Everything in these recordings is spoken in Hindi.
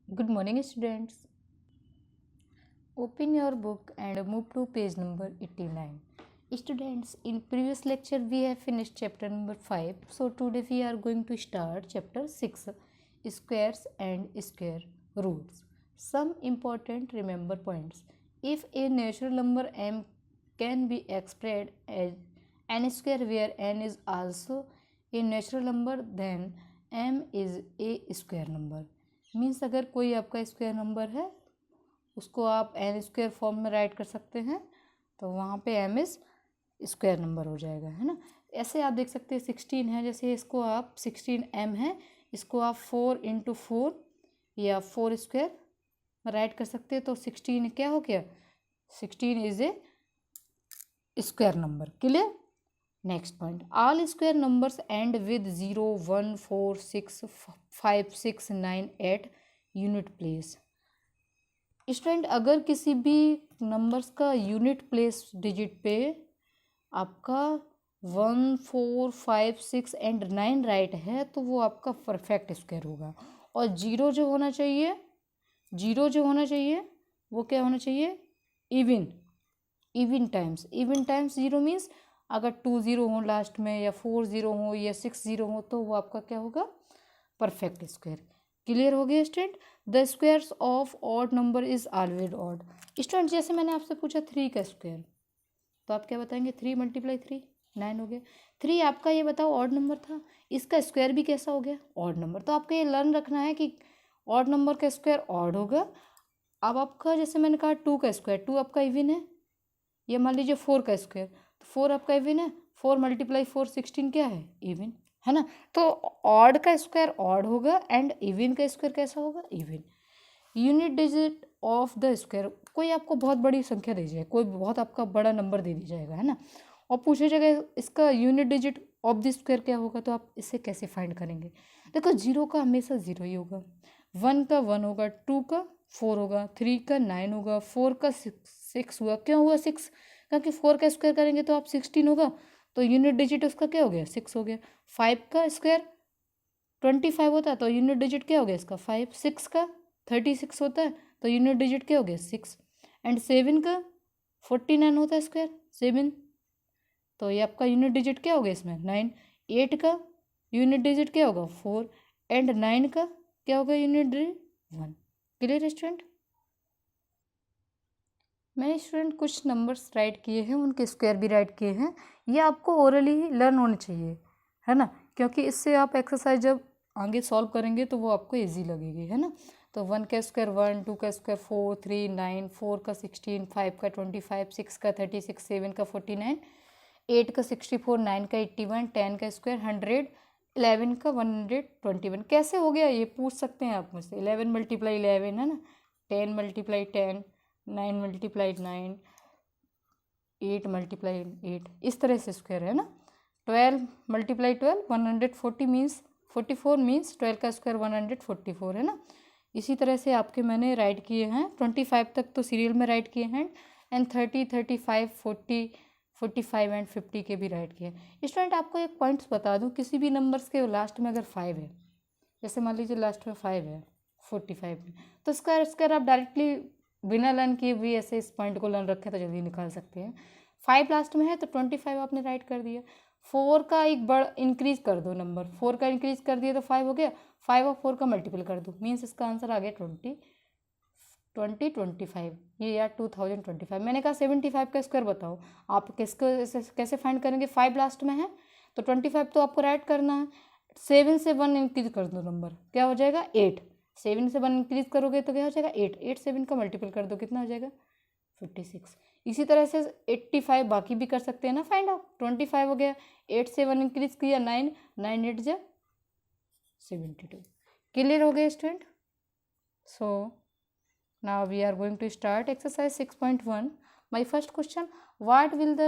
Good morning, students. Open your book and move to page number 89. Students, in previous lecture we have finished chapter number 5. So today we are going to start chapter 6, squares and square roots. Some important remember points. If a natural number m can be expressed as n square where n is also a natural number, then m is a square number. Means अगर कोई आपका स्क्वायर नंबर है उसको आप एन स्क्वायर फॉर्म में राइट कर सकते हैं, तो वहाँ पे एम इज स्क्वायर नंबर हो जाएगा, है ना। ऐसे आप देख सकते हैं 16 है, जैसे इसको आप 16 एम है, इसको आप 4 इंटू 4 या 4 स्क्वायर राइट कर सकते हैं, तो 16 क्या हो गया, 16 is a square number. Clear. Next point, all square numbers and with 0 1 4 6 5 6 9 8 unit place. Student, अगर किसी भी नंबर्स का यूनिट प्लेस डिजिट पे आपका 1 4 5 6 एंड 9 राइट है तो वो आपका परफेक्ट स्क्वायर होगा। और जीरो जो होना चाहिए वो क्या होना चाहिए, इवन टाइम्स जीरो मीन्स अगर 2 0 हो लास्ट में या 4 0 हो या 6 0 हो तो वो आपका क्या होगा, परफेक्ट स्क्वायर। क्लियर हो गया student. The squares of odd number is always odd. Student, जैसे मैंने आपसे पूछा 3 का स्क्वायर, तो आप क्या बताएंगे, 3 × 3 9 हो गया। 3 आपका ये बताओ ऑड नंबर था, इसका स्क्वायर भी कैसा हो गया, ऑड नंबर। तो आपको ये लर्न रखना है कि ऑड नंबर का स्क्वायर ऑड होगा। अब आपका जैसे मैंने कहा 2 का स्क्वायर, 2 आपका इवन है, ये मान लीजिए 4 का स्क्वायर, तो 4 आपका इवन है, 4 × 4 16 क्या है, इवन, है ना। तो ऑड का स्क्वायर ऑड होगा एंड इवन का स्क्वायर कैसा होगा, even. Unit digit of the square, कोई आपको बहुत बड़ी संख्या दे जाए, कोई बहुत आपका बड़ा नंबर दे दी जाएगा, है ना, और पूछे जाएगा इसका unit digit of the square क्या होगा, तो आप इसे कैसे फाइंड करेंगे। देखो, 0 का हमेशा 0 ही होगा, 1 का 1 होगा, 2 का 4 होगा, 3 का 9 होगा, 4 का 6 हुआ। क्यों हुआ 6, क्योंकि 4 का स्क्वायर करेंगे तो आप 16 होगा, तो यूनिट डिजिट उसका क्या हो गया, 6 हो गया। 5 का स्क्वायर 25 होता है तो यूनिट डिजिट क्या हो गया इसका, 5। 6 का 36 होता है तो यूनिट डिजिट क्या हो गया, 6। एंड 7 का 49 होता है स्क्वायर, 7, तो ये आपका यूनिट डिजिट क्या हो गया इसमें, 9। 8 का यूनिट डिजिट क्या होगा, 4। एंड 9 का क्या होगा यूनिट डिजिट, 1। Clear student. मैंने स्टूडेंट कुछ नंबर्स राइट किए हैं, उनके स्क्वायर भी राइट किए हैं, ये आपको ओरली ही लर्न होने चाहिए, है ना, क्योंकि इससे आप एक्सरसाइज जब आगे सॉल्व करेंगे तो वो आपको इजी लगेगी, है ना। तो 1 का स्क्वायर 1, 2 का स्क्वायर 4, 3 9, 4 का 16, 5 का 25, 6 का 36, 7 का 49, 8 का 64, 9 का 81, 10 का स्क्वायर 100, 11 का 121। कैसे हो गया ये पूछ सकते हैं आप मुझसे। 11 × 11 है ना, 10 × 10, 9 × 9, 8 × 8, इस तरह से स्क्वायर है ना। 12 × 12 140 मीन्स 44 मीन्स 12 का स्क्वायर 144, है ना। इसी तरह से आपके मैंने राइट किए हैं 25 तक तो सीरियल में राइट किए हैं, एंड 30 35 40 45 एंड 50 के भी राइट किए। स्टूडेंट, आपको एक पॉइंट्स बता दूं, किसी भी नंबर्स के लास्ट में अगर 5 है, जैसे मान लीजिए लास्ट में 5 है 45 में, तो इसका स्क्वायर आप डायरेक्टली बिना लर्न किए भी ऐसे इस पॉइंट को लर्न रखें तो जल्दी निकाल सकते हैं। 5 लास्ट में है तो 25 आपने राइट कर दिया। 4 का एक बड़ा इंक्रीज कर दो, नंबर 4 का इंक्रीज कर दिया तो 5 हो गया, 5 और 4 का मल्टीपल कर दो, मीन्स इसका आंसर आ गया 2025, ये यार 2025। मैंने कहा 75 का स्क्वायर बताओ, आप किसको कैसे फाइंड करेंगे, 5 लास्ट में है तो 25 तो आपको राइट करना है। 7 से 1 इंक्रीज कर दो, नंबर क्या हो जाएगा 8, 7 से 1 इंक्रीज करोगे तो क्या हो जाएगा 8, 8 7 का मल्टीपल कर दो, कितना हो जाएगा 56। इसी तरह से 85 बाकी भी कर सकते हैं ना फाइंड आउट। 25 हो गया, 8 से 1 इंक्रीज किया 9, 9 8 जा 72। क्लियर हो गया student. So now we are going to start exercise 6.1. My first question, what will be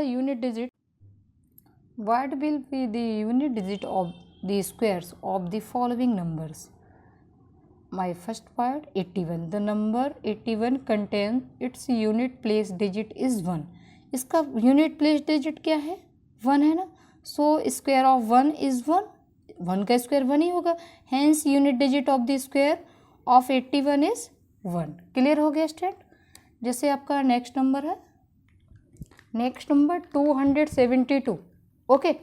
the unit digit of the squares of the following numbers? My first part 81, the number 81 contains its unit place digit is 1. इसका unit place digit क्या है, 1 है ना, so square of 1 is 1, 1 का स्क्वायर 1 ही होगा, hence unit digit of the square of 81 is 1। Clear हो गया स्टूडेंट। जैसे आपका नेक्स्ट नंबर है, next number 272। Okay,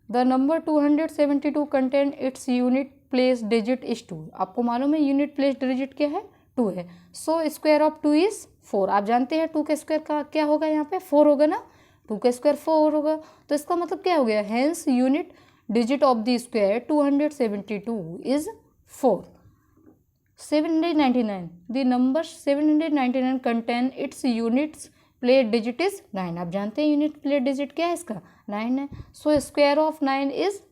the number 272 contain it's unit place digit is 2। आपको मालूम है यूनिट प्लेस डिजिट क्या है, 2 है। So square of 2 is 4। आप जानते हैं 2 के स्क्वायर का क्या होगा, यहाँ पे 4 होगा ना, 2 का स्क्वायर 4 होगा। तो इसका मतलब क्या हो गया, hence unit digit of the square 272 is 4। 799, the number 799 contain it's units place digit is 9। आप जानते हैं यूनिट प्लेस डिजिट क्या है इसका, 9 है। So square of 9 is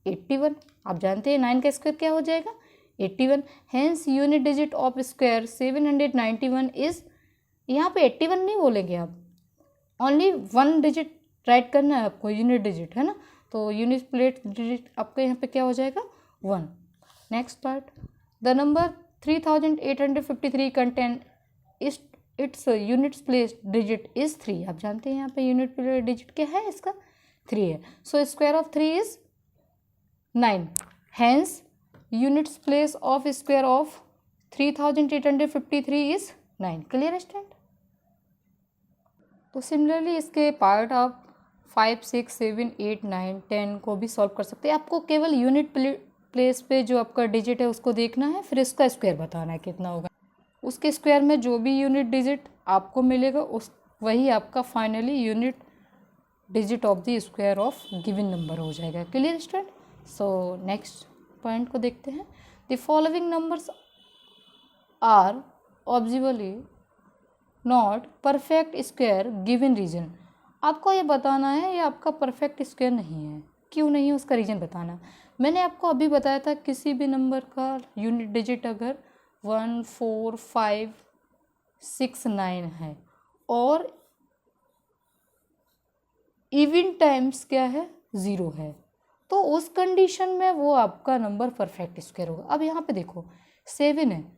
81। आप जानते हैं 9 का स्क्वायर क्या हो जाएगा, 81। Hence unit digit of square 791 is, यहाँ पे 81 नहीं बोलेंगे आप, ओनली 1 डिजिट राइट करना है आपको, यूनिट डिजिट है ना। तो यूनिट प्लेस डिजिट आपका यहाँ पे क्या हो जाएगा, 1। Next part, the number 3853 contain it's units place digit is 3। आप जानते हैं यहाँ पे यूनिट प्लेस डिजिट क्या है इसका, 3 है। So square of 3 is 9। Hence units place of square of 3853 is 9। Clear student. तो सिमिलरली इसके पार्ट आप 5, 6, 7, 8, 9, 10 को भी सॉल्व कर सकते हैं। आपको केवल यूनिट प्लेस पे जो आपका डिजिट है उसको देखना है, फिर इसका स्क्वायर बताना है कितना होगा। उसके स्क्वायर में जो भी यूनिट डिजिट आपको मिलेगा उस वही आपका finally unit digit of the square of given number हो जाएगा। Clear student. So next point को देखते हैं। The following numbers are obviously not perfect square given reason. आपको ये बताना है ये आपका परफेक्ट स्क्वायर नहीं है, क्यों नहीं है उसका रीज़न बताना। मैंने आपको अभी बताया था किसी भी नंबर का यूनिट डिजिट अगर 1, 4, 5, 6, 9 है और इवन टाइम्स क्या है, 0 है, तो उस कंडीशन में वो आपका नंबर परफेक्ट स्क्वायर होगा। अब यहाँ पे देखो 7 है,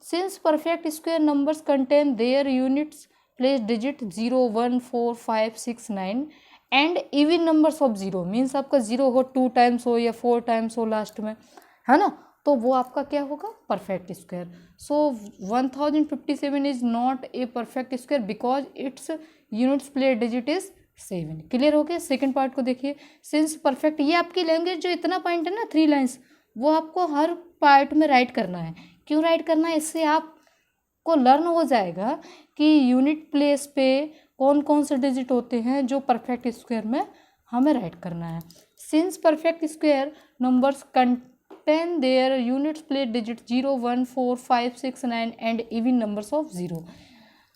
since perfect square numbers contain their units place digit 0, 1, 4, 5, 6, 9 and even numbers of 0, means आपका 0 हो 2 टाइम्स हो या 4 टाइम्स हो लास्ट में, है ना, तो वो आपका क्या होगा, perfect square. So 1057 is not a perfect square because it's units place digit is 7। Clear हो गया। सेकेंड पार्ट को देखिए, सिंस परफेक्ट, ये आपकी लैंग्वेज जो इतना पॉइंट है ना 3 लाइन्स, वो आपको हर पार्ट में राइट करना है। क्यों राइट करना है, इससे आपको लर्न हो जाएगा कि यूनिट प्लेस पे कौन कौन से डिजिट होते हैं जो परफेक्ट स्क्वायर में हमें राइट करना है। Since perfect square numbers contain their units place digit 0, 1, 4, 5, 6, 9 and even numbers of 0।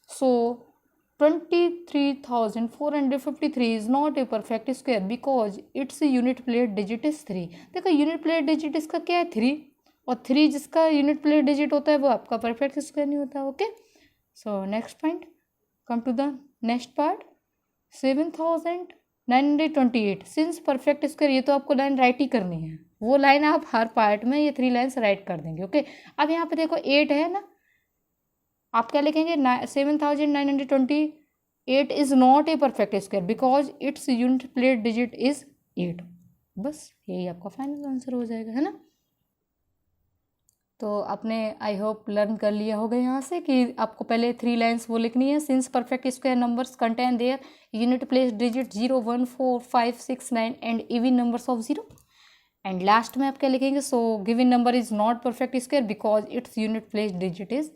So 23,453 is not a perfect square because its unit place digit is 3। देखो यूनिट प्लेस डिजिट इसका क्या है, 3, और 3 जिसका यूनिट प्लेस डिजिट होता है वो आपका परफेक्ट स्क्वायर नहीं होता। Okay, so next point, come to the next part. 7,928 since perfect square, ये तो आपको लाइन राइट ही करनी है, वो लाइन आप हर पार्ट में ये 3 लाइन्स राइट कर देंगे। ओके, अब यहाँ पे देखो 8 है ना, आप क्या लिखेंगे, 7,928 is not a perfect square because its unit place digit is 8। बस यही आपका फाइनल आंसर हो जाएगा, है ना। तो आपने आई होप लर्न कर लिया होगा यहाँ से कि आपको पहले 3 लाइन्स वो लिखनी है। Since perfect square numbers contain their unit place digit 0, 1, 4, 5, 6, 9 and even numbers of 0। And last में आप क्या लिखेंगे, so given number is not perfect square because its unit place digit is,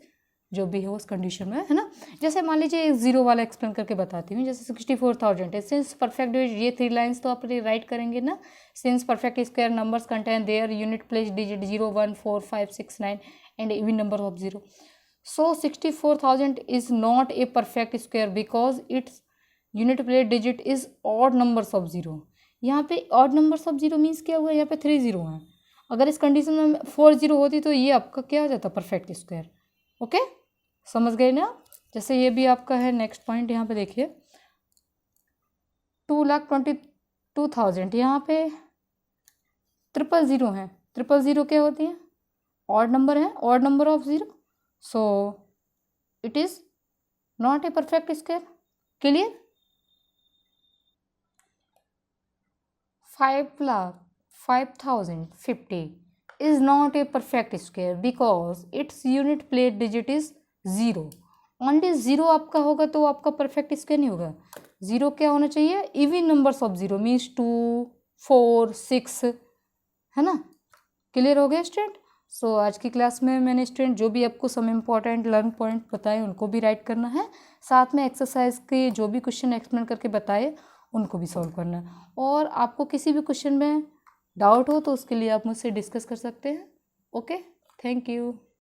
जो भी हो उस कंडीशन में, है ना। जैसे मान लीजिए एक 0 वाला एक्सप्लेन करके बताती हूँ। जैसे 64,000 है, सिंस परफेक्ट, ये 3 लाइन्स तो आप राइट करेंगे ना। Since perfect square numbers contain their unit place digit 0, 1, 4, 5, 6, 9 and even number of 0। So 64,000 is not a perfect square because its unit place digit is odd numbers of 0। यहाँ पे ऑड नंबर्स ऑफ 0 मीन्स क्या हुआ, यहाँ पे 3 0 हैं। अगर इस कंडीशन में 4 0 होती तो ये आपका क्या हो जाता, परफेक्ट स्क्वायर। ओके, समझ गए ना। जैसे ये भी आपका है नेक्स्ट पॉइंट, यहाँ पे देखिए 2,22,000, यहाँ पे 000 है। 000 क्या होती है, ऑड नंबर है, odd number of 0, so it is not a perfect square. Clear. 5,50,050 is not a perfect square because its unit plate digit is 0. Only 0 आपका होगा तो आपका परफेक्ट स्क्वायर नहीं होगा. 0 क्या होना चाहिए? इवन नंबर्स ऑफ 0 मीन्स 2, 4, 6, है ना. क्लियर हो गया स्टूडेंट. सो आज की क्लास में मैंने स्टूडेंट जो भी आपको सम इम्पॉर्टेंट लर्न पॉइंट बताए उनको भी राइट करना है, साथ में एक्सरसाइज के जो भी क्वेश्चन एक्सप्लेन करके बताए उनको भी सॉल्व करना है. और आपको किसी भी क्वेश्चन में डाउट हो तो उसके लिए आप मुझसे डिस्कस कर सकते हैं. Okay, thank you.